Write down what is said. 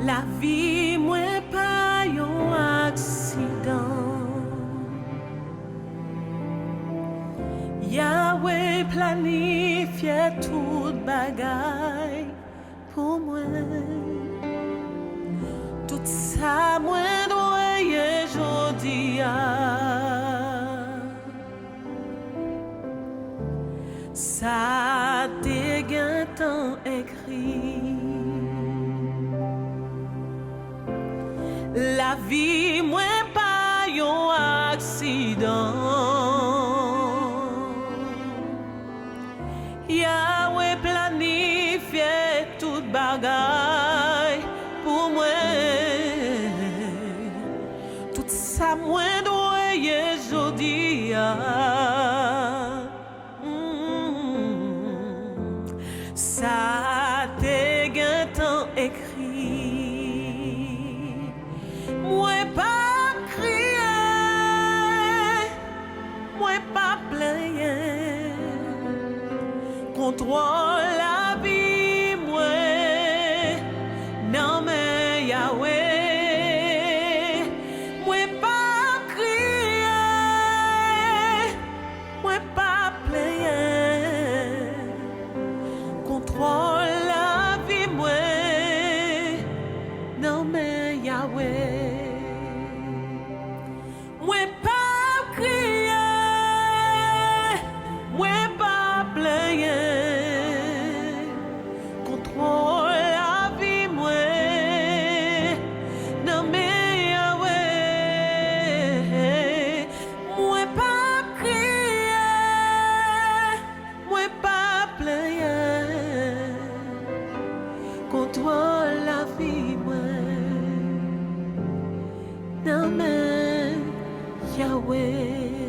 La vie moins pas un accident. Yahweh planifié toute bagaille pour moi. Tout ça moi doye jodi a. Ça te tant écrit. La vie moins pas un accident. Yahweh planifié toute bagaille pour moi. Tout ça moi doye jodi a. Ça te tant écrit. Moi pas crier, moi pas plaigner. Contrôle la vie, moi, non mais Yahweh. Moi pas crier, moi pas plaigner. Contrôle la vie, moi, non mais Yahweh. Moi pas crier, moi pas plaigner. Contrôle la vie, moi, non mais Yahweh. Moi pas crier, moi pas plaigner. Contrôle la vie, moi, non mais Yahweh.